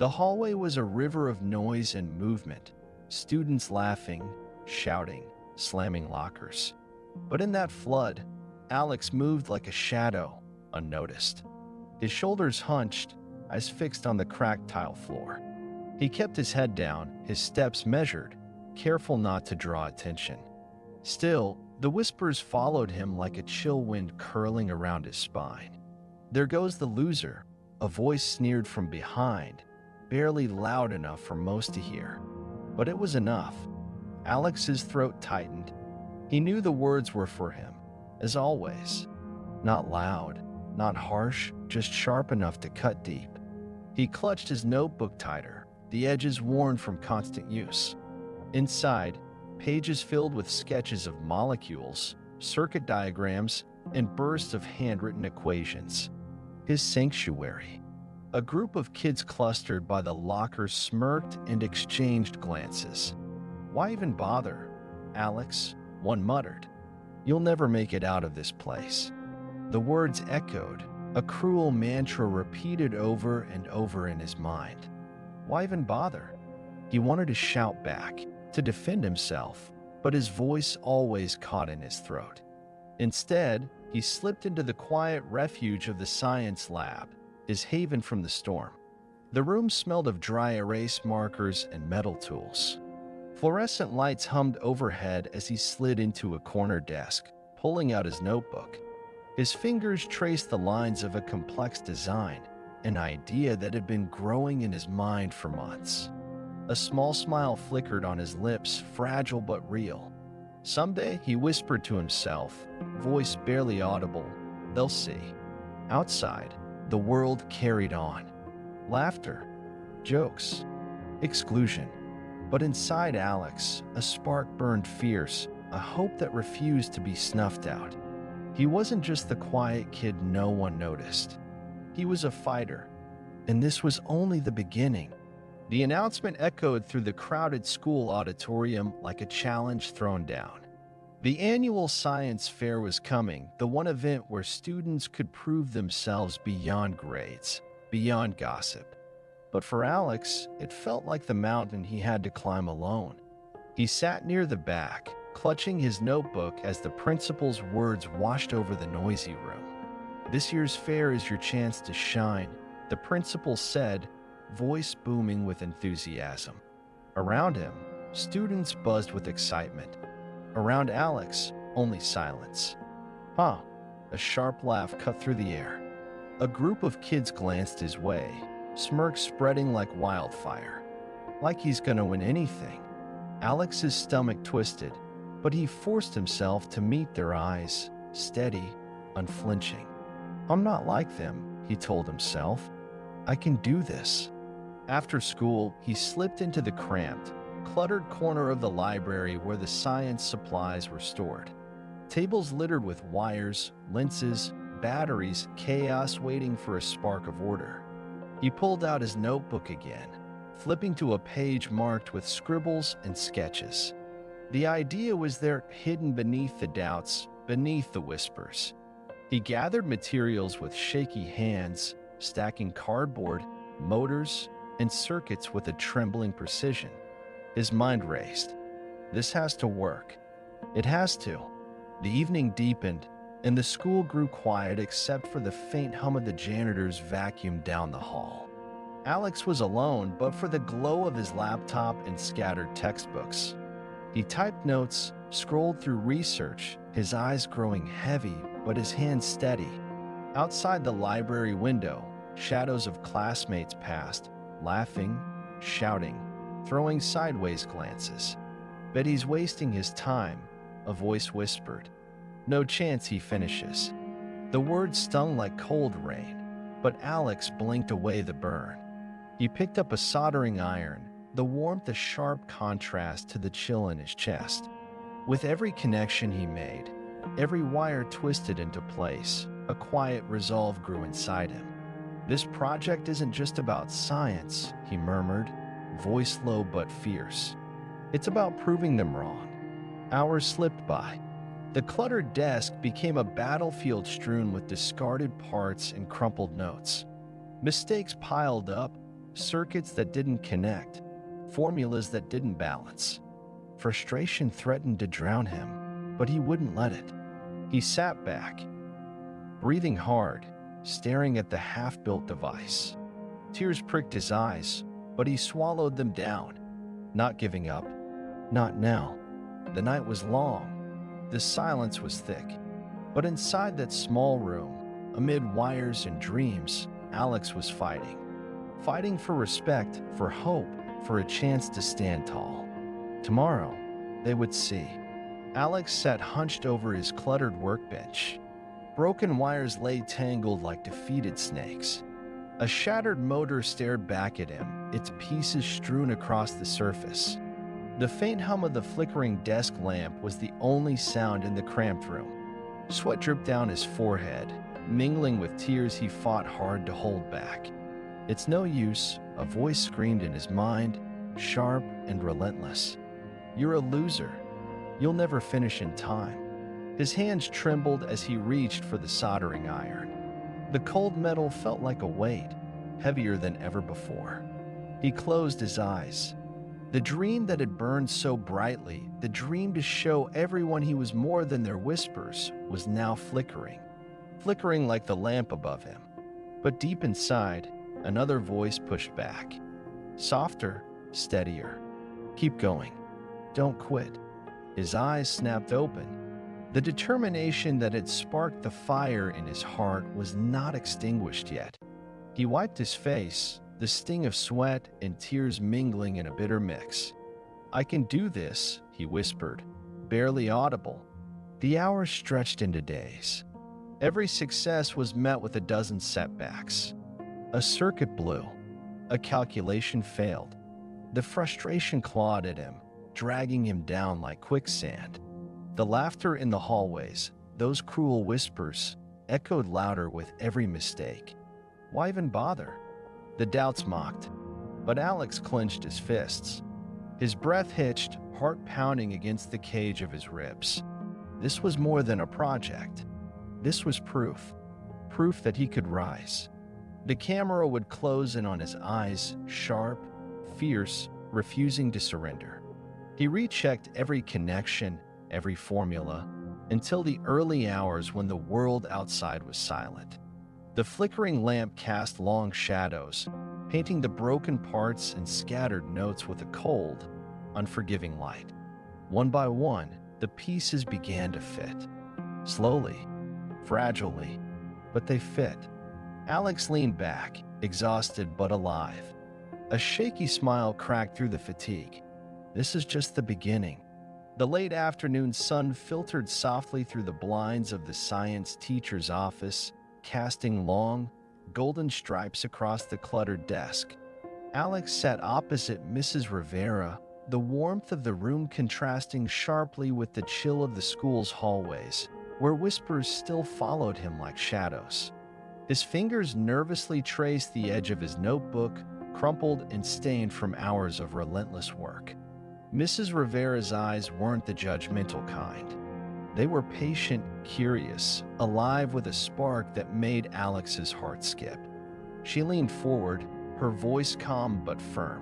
The hallway was a river of noise and movement, students laughing, shouting, slamming lockers. But in that flood, Alex moved like a shadow, unnoticed. His shoulders hunched, eyes fixed on the cracked tile floor. He kept his head down, his steps measured, careful not to draw attention. Still, the whispers followed him like a chill wind curling around his spine. "There goes the loser," a voice sneered from behind, barely loud enough for most to hear. But it was enough. Alex's throat tightened. He knew the words were for him, as always. Not loud, not harsh, just sharp enough to cut deep. He clutched his notebook tighter, the edges worn from constant use. Inside, pages filled with sketches of molecules, circuit diagrams, and bursts of handwritten equations. His sanctuary. A group of kids clustered by the locker smirked and exchanged glances. "Why even bother, Alex?" one muttered. "You'll never make it out of this place." The words echoed, a cruel mantra repeated over and over in his mind. Why even bother? He wanted to shout back, to defend himself, but his voice always caught in his throat. Instead, he slipped into the quiet refuge of the science lab, his haven from the storm. The room smelled of dry erase markers and metal tools. Fluorescent lights hummed overhead as he slid into a corner desk, pulling out his notebook. His fingers traced the lines of a complex design, an idea that had been growing in his mind for months. A small smile flickered on his lips, fragile but real. Someday, he whispered to himself, voice barely audible, "They'll see." Outside, the world carried on. Laughter, jokes, exclusion. But inside Alex, a spark burned fierce, a hope that refused to be snuffed out. He wasn't just the quiet kid no one noticed. He was a fighter, and this was only the beginning. The announcement echoed through the crowded school auditorium like a challenge thrown down. The annual science fair was coming, the one event where students could prove themselves beyond grades, beyond gossip. But for Alex, it felt like the mountain he had to climb alone. He sat near the back, clutching his notebook as the principal's words washed over the noisy room. "This year's fair is your chance to shine," the principal said, voice booming with enthusiasm. Around him, students buzzed with excitement. Around Alex, only silence. "Huh," a sharp laugh cut through the air. A group of kids glanced his way, smirks spreading like wildfire. Like he's gonna win anything. Alex's stomach twisted, but he forced himself to meet their eyes, steady, unflinching. "I'm not like them," he told himself. "I can do this." After school, he slipped into the cramped, cluttered corner of the library where the science supplies were stored. Tables littered with wires, lenses, batteries, chaos waiting for a spark of order. He pulled out his notebook again, flipping to a page marked with scribbles and sketches. The idea was there, hidden beneath the doubts, beneath the whispers. He gathered materials with shaky hands, stacking cardboard, motors, and circuits with a trembling precision. His mind raced. This has to work. It has to. The evening deepened, and the school grew quiet except for the faint hum of the janitor's vacuum down the hall. Alex was alone, but for the glow of his laptop and scattered textbooks. He typed notes, scrolled through research, his eyes growing heavy, but his hands steady. Outside the library window, shadows of classmates passed, laughing, shouting, throwing sideways glances. "Bet he's wasting his time," a voice whispered. "No chance he finishes." The words stung like cold rain, but Alex blinked away the burn. He picked up a soldering iron, the warmth a sharp contrast to the chill in his chest. With every connection he made, every wire twisted into place, a quiet resolve grew inside him. "This project isn't just about science," he murmured, voice low but fierce. "It's about proving them wrong." Hours slipped by. The cluttered desk became a battlefield strewn with discarded parts and crumpled notes. Mistakes piled up, circuits that didn't connect, formulas that didn't balance. Frustration threatened to drown him, but he wouldn't let it. He sat back, breathing hard, staring at the half-built device. Tears pricked his eyes, but he swallowed them down, not giving up. Not now. The night was long. The silence was thick. But inside that small room, amid wires and dreams, Alex was fighting. Fighting for respect, for hope, for a chance to stand tall. Tomorrow, they would see. Alex sat hunched over his cluttered workbench. Broken wires lay tangled like defeated snakes. A shattered motor stared back at him, its pieces strewn across the surface. The faint hum of the flickering desk lamp was the only sound in the cramped room. Sweat dripped down his forehead, mingling with tears he fought hard to hold back. "It's no use," a voice screamed in his mind, sharp and relentless. "You're a loser. You'll never finish in time." His hands trembled as he reached for the soldering iron. The cold metal felt like a weight, heavier than ever before. He closed his eyes. The dream that had burned so brightly, the dream to show everyone he was more than their whispers, was now flickering. Flickering like the lamp above him. But deep inside, another voice pushed back. Softer, steadier. "Keep going. Don't quit." His eyes snapped open. The determination that had sparked the fire in his heart was not extinguished yet. He wiped his face, the sting of sweat and tears mingling in a bitter mix. "I can do this," he whispered, barely audible. The hours stretched into days. Every success was met with a dozen setbacks. A circuit blew. A calculation failed. The frustration clawed at him, dragging him down like quicksand. The laughter in the hallways, those cruel whispers, echoed louder with every mistake. Why even bother? The doubts mocked, but Alex clenched his fists. His breath hitched, heart pounding against the cage of his ribs. This was more than a project. This was proof. Proof that he could rise. The camera would close in on his eyes, sharp, fierce, refusing to surrender. He rechecked every connection, every formula, until the early hours when the world outside was silent. The flickering lamp cast long shadows, painting the broken parts and scattered notes with a cold, unforgiving light. One by one, the pieces began to fit. Slowly, fragilely, but they fit. Alex leaned back, exhausted but alive. A shaky smile cracked through the fatigue. This is just the beginning. The late afternoon sun filtered softly through the blinds of the science teacher's office, casting long, golden stripes across the cluttered desk. Alex sat opposite Mrs. Rivera, the warmth of the room contrasting sharply with the chill of the school's hallways, where whispers still followed him like shadows. His fingers nervously traced the edge of his notebook, crumpled and stained from hours of relentless work. Mrs. Rivera's eyes weren't the judgmental kind. They were patient, curious, alive with a spark that made Alex's heart skip. She leaned forward, her voice calm but firm.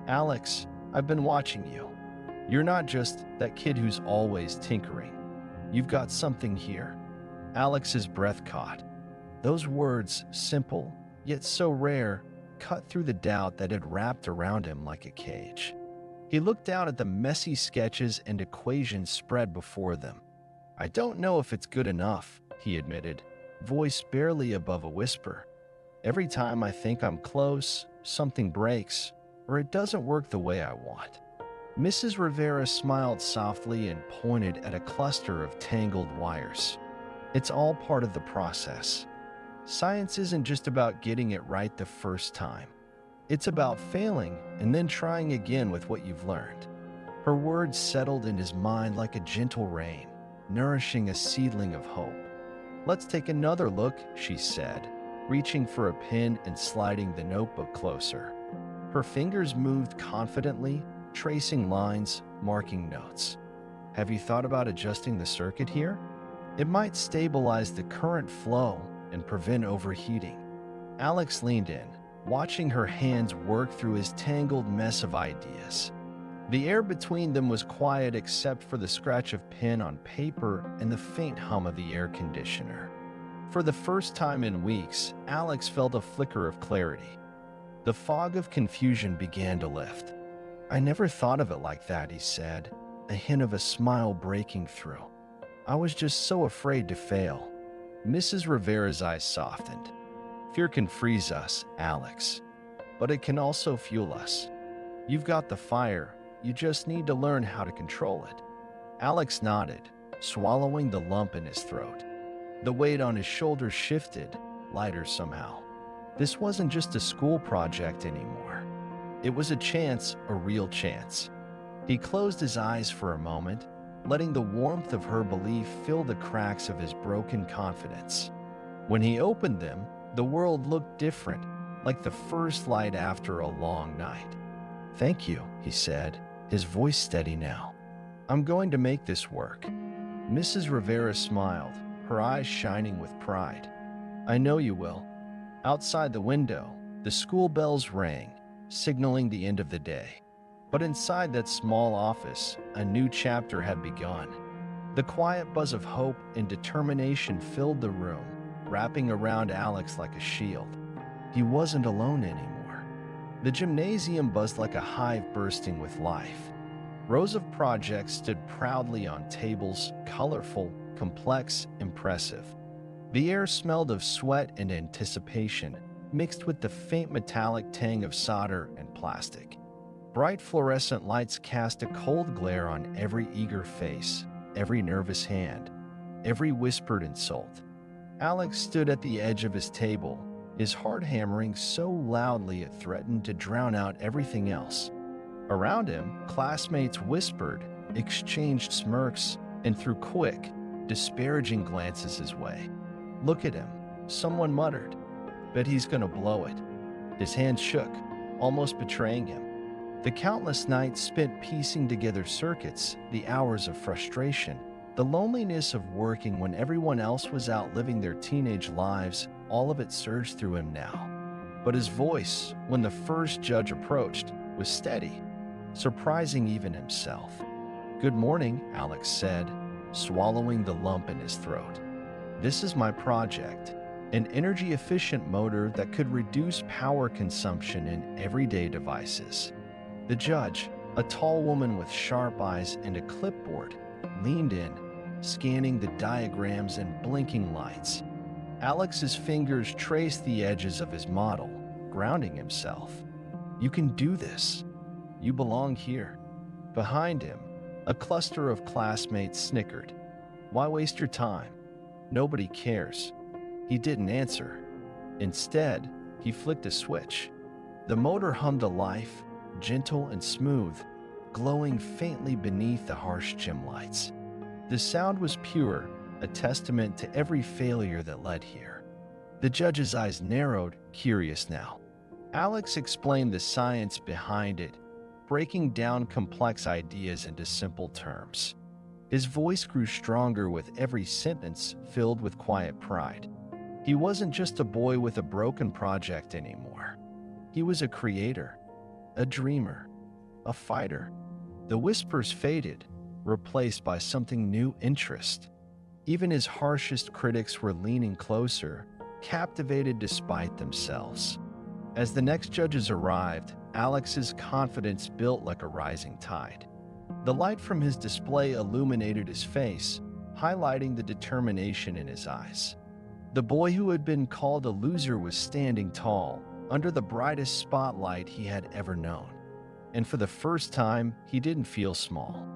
"Alex, I've been watching you. You're not just that kid who's always tinkering. You've got something here." Alex's breath caught. Those words, simple, yet so rare, cut through the doubt that had wrapped around him like a cage. He looked down at the messy sketches and equations spread before them. "I don't know if it's good enough," he admitted, voice barely above a whisper. "Every time I think I'm close, something breaks, or it doesn't work the way I want." Mrs. Rivera smiled softly and pointed at a cluster of tangled wires. "It's all part of the process. Science isn't just about getting it right the first time. It's about failing and then trying again with what you've learned." Her words settled in his mind like a gentle rain, nourishing a seedling of hope. "Let's take another look," she said, reaching for a pen and sliding the notebook closer. Her fingers moved confidently, tracing lines, marking notes. "Have you thought about adjusting the circuit here? It might stabilize the current flow and prevent overheating." Alex leaned in, watching her hands work through his tangled mess of ideas. The air between them was quiet except for the scratch of pen on paper and the faint hum of the air conditioner. For the first time in weeks, Alex felt a flicker of clarity. The fog of confusion began to lift. "I never thought of it like that," he said, a hint of a smile breaking through. "I was just so afraid to fail." Mrs. Rivera's eyes softened. "Fear can freeze us, Alex, but it can also fuel us. You've got the fire, you just need to learn how to control it." Alex nodded, swallowing the lump in his throat. The weight on his shoulders shifted, lighter somehow. This wasn't just a school project anymore. It was a chance, a real chance. He closed his eyes for a moment, letting the warmth of her belief fill the cracks of his broken confidence. When he opened them, the world looked different, like the first light after a long night. "Thank you," he said, his voice steady now. "I'm going to make this work." Mrs. Rivera smiled, her eyes shining with pride. "I know you will." Outside the window, the school bells rang, signaling the end of the day. But inside that small office, a new chapter had begun. The quiet buzz of hope and determination filled the room, wrapping around Alex like a shield. He wasn't alone anymore. The gymnasium buzzed like a hive bursting with life. Rows of projects stood proudly on tables, colorful, complex, impressive. The air smelled of sweat and anticipation, mixed with the faint metallic tang of solder and plastic. Bright fluorescent lights cast a cold glare on every eager face, every nervous hand, every whispered insult. Alex stood at the edge of his table, his heart hammering so loudly it threatened to drown out everything else. Around him, classmates whispered, exchanged smirks, and threw quick, disparaging glances his way. "Look at him," someone muttered. "Bet he's gonna blow it." His hands shook, almost betraying him. The countless nights spent piecing together circuits, the hours of frustration, the loneliness of working when everyone else was out living their teenage lives, all of it surged through him now. But his voice, when the first judge approached, was steady, surprising even himself. "Good morning," Alex said, swallowing the lump in his throat. "This is my project, an energy-efficient motor that could reduce power consumption in everyday devices." The judge, a tall woman with sharp eyes and a clipboard, leaned in, scanning the diagrams and blinking lights. Alex's fingers traced the edges of his model, grounding himself. "You can do this. You belong here." Behind him, a cluster of classmates snickered. "Why waste your time? Nobody cares." He didn't answer. Instead, he flicked a switch. The motor hummed to life, gentle and smooth, glowing faintly beneath the harsh gym lights. The sound was pure, a testament to every failure that led here. The judge's eyes narrowed, curious now. Alex explained the science behind it, breaking down complex ideas into simple terms. His voice grew stronger with every sentence, filled with quiet pride. He wasn't just a boy with a broken project anymore. He was a creator, a dreamer, a fighter. The whispers faded, replaced by something new: interest. Even his harshest critics were leaning closer, captivated despite themselves. As the next judges arrived, Alex's confidence built like a rising tide. The light from his display illuminated his face, highlighting the determination in his eyes. The boy who had been called a loser was standing tall, under the brightest spotlight he had ever known. And for the first time, he didn't feel small.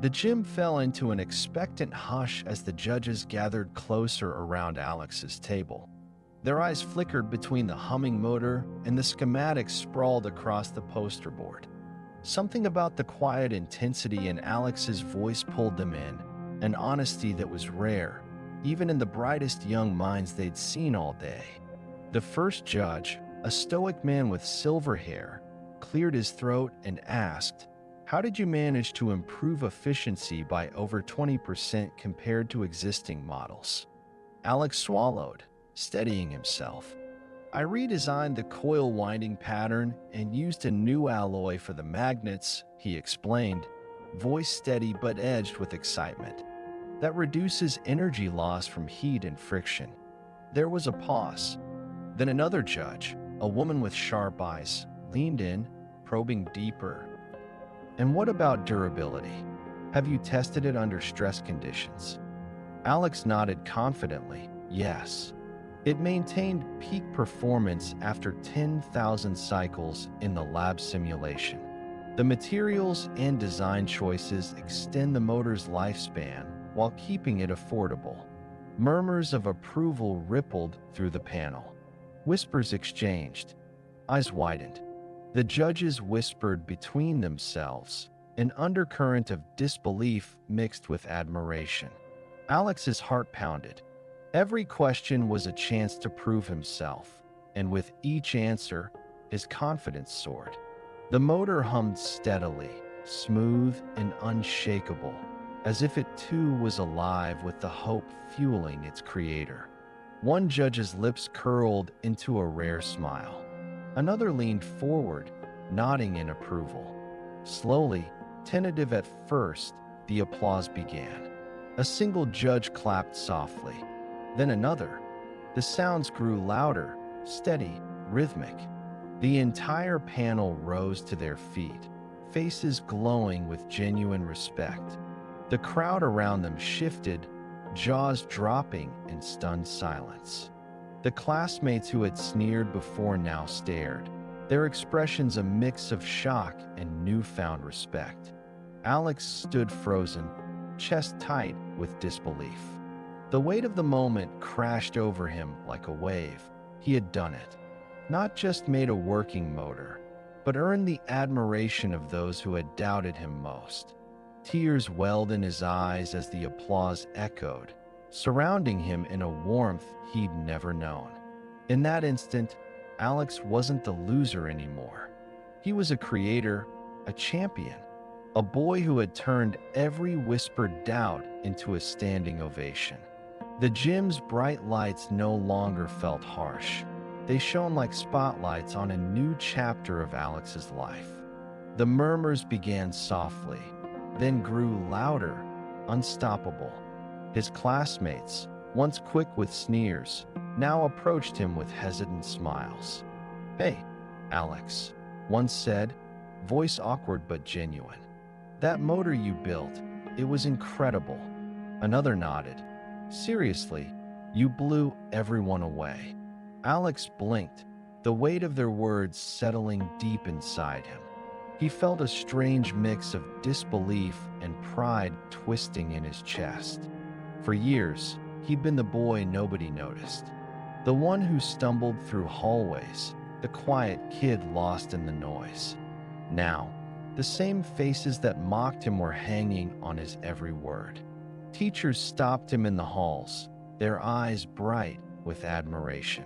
The gym fell into an expectant hush as the judges gathered closer around Alex's table. Their eyes flickered between the humming motor and the schematics sprawled across the poster board. Something about the quiet intensity in Alex's voice pulled them in, an honesty that was rare, even in the brightest young minds they'd seen all day. The first judge, a stoic man with silver hair, cleared his throat and asked, "How did you manage to improve efficiency by over 20% compared to existing models?" Alex swallowed, steadying himself. I redesigned the coil winding pattern and used a new alloy for the magnets, he explained, voice steady but edged with excitement. That reduces energy loss from heat and friction. There was a pause. Then another judge, a woman with sharp eyes, leaned in, probing deeper. And what about durability? Have you tested it under stress conditions? Alex nodded confidently, yes. It maintained peak performance after 10,000 cycles in the lab simulation. The materials and design choices extend the motor's lifespan while keeping it affordable. Murmurs of approval rippled through the panel. Whispers exchanged. Eyes widened. The judges whispered between themselves, an undercurrent of disbelief mixed with admiration. Alex's heart pounded. Every question was a chance to prove himself, and with each answer, his confidence soared. The motor hummed steadily, smooth and unshakable, as if it too was alive with the hope fueling its creator. One judge's lips curled into a rare smile. Another leaned forward, nodding in approval. Slowly, tentative at first, the applause began. A single judge clapped softly, then another. The sounds grew louder, steady, rhythmic. The entire panel rose to their feet, faces glowing with genuine respect. The crowd around them shifted, jaws dropping in stunned silence. The classmates who had sneered before now stared, their expressions a mix of shock and newfound respect. Alex stood frozen, chest tight with disbelief. The weight of the moment crashed over him like a wave. He had done it. Not just made a working motor, but earned the admiration of those who had doubted him most. Tears welled in his eyes as the applause echoed, surrounding him in a warmth he'd never known. In that instant, Alex wasn't the loser anymore. He was a creator, a champion, a boy who had turned every whispered doubt into a standing ovation. The gym's bright lights no longer felt harsh. They shone like spotlights on a new chapter of Alex's life. The murmurs began softly, then grew louder, unstoppable. His classmates, once quick with sneers, now approached him with hesitant smiles. "Hey, Alex," one said, voice awkward but genuine. "That motor you built, it was incredible." Another nodded. "Seriously, you blew everyone away." Alex blinked, the weight of their words settling deep inside him. He felt a strange mix of disbelief and pride twisting in his chest. For years, he'd been the boy nobody noticed. The one who stumbled through hallways, the quiet kid lost in the noise. Now, the same faces that mocked him were hanging on his every word. Teachers stopped him in the halls, their eyes bright with admiration.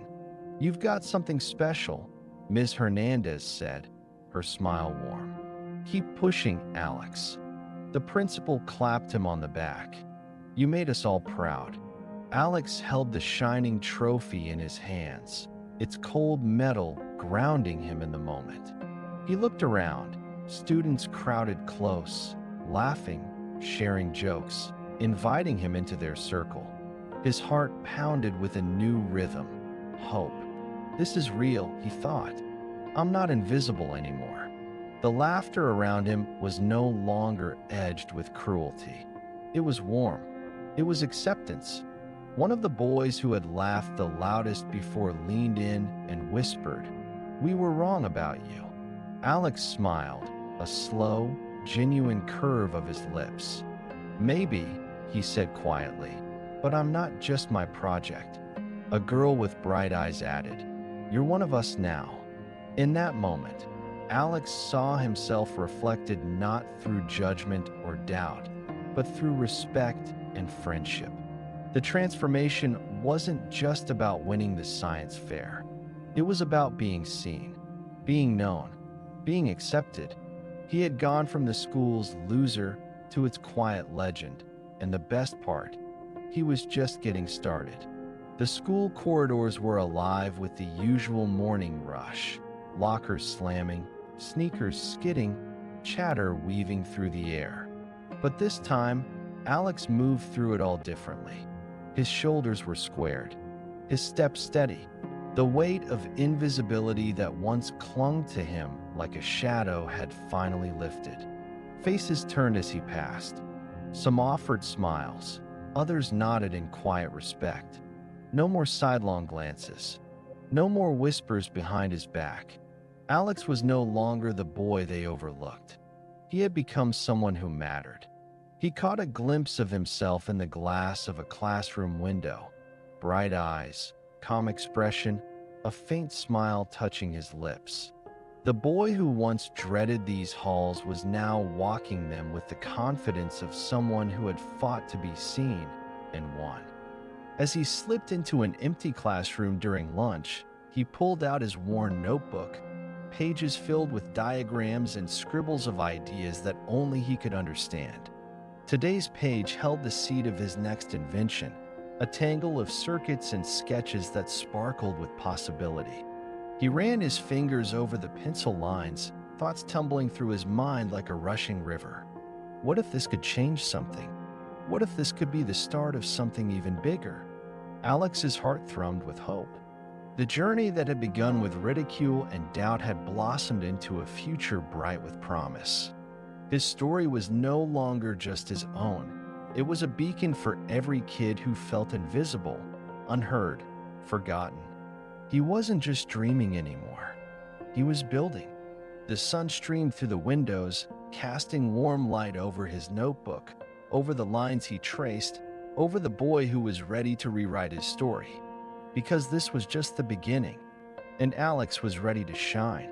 "You've got something special," Ms. Hernandez said, her smile warm. "Keep pushing, Alex." The principal clapped him on the back. "You made us all proud." Alex held the shining trophy in his hands, its cold metal grounding him in the moment. He looked around. Students crowded close, laughing, sharing jokes, inviting him into their circle. His heart pounded with a new rhythm, hope. This is real, he thought. I'm not invisible anymore. The laughter around him was no longer edged with cruelty. It was warm. It was acceptance. One of the boys who had laughed the loudest before leaned in and whispered, "We were wrong about you." Alex smiled, a slow, genuine curve of his lips. "Maybe," he said quietly, "but I'm not just my project." A girl with bright eyes added, "You're one of us now." In that moment, Alex saw himself reflected not through judgment or doubt, but through respect and friendship. The transformation wasn't just about winning the science fair. It was about being seen, being known, being accepted. He had gone from the school's loser to its quiet legend, and the best part, he was just getting started. The school corridors were alive with the usual morning rush, lockers slamming, sneakers skidding, chatter weaving through the air. But this time, Alex moved through it all differently. His shoulders were squared, his step steady. The weight of invisibility that once clung to him like a shadow had finally lifted. Faces turned as he passed. Some offered smiles, others nodded in quiet respect. No more sidelong glances, no more whispers behind his back. Alex was no longer the boy they overlooked. He had become someone who mattered. He caught a glimpse of himself in the glass of a classroom window. Bright eyes, calm expression, a faint smile touching his lips. The boy who once dreaded these halls was now walking them with the confidence of someone who had fought to be seen and won. As he slipped into an empty classroom during lunch, he pulled out his worn notebook, pages filled with diagrams and scribbles of ideas that only he could understand. Today's page held the seed of his next invention, a tangle of circuits and sketches that sparkled with possibility. He ran his fingers over the pencil lines, thoughts tumbling through his mind like a rushing river. What if this could change something? What if this could be the start of something even bigger? Alex's heart thrummed with hope. The journey that had begun with ridicule and doubt had blossomed into a future bright with promise. His story was no longer just his own. It was a beacon for every kid who felt invisible, unheard, forgotten. He wasn't just dreaming anymore. He was building. The sun streamed through the windows, casting warm light over his notebook, over the lines he traced, over the boy who was ready to rewrite his story. Because this was just the beginning, and Alex was ready to shine.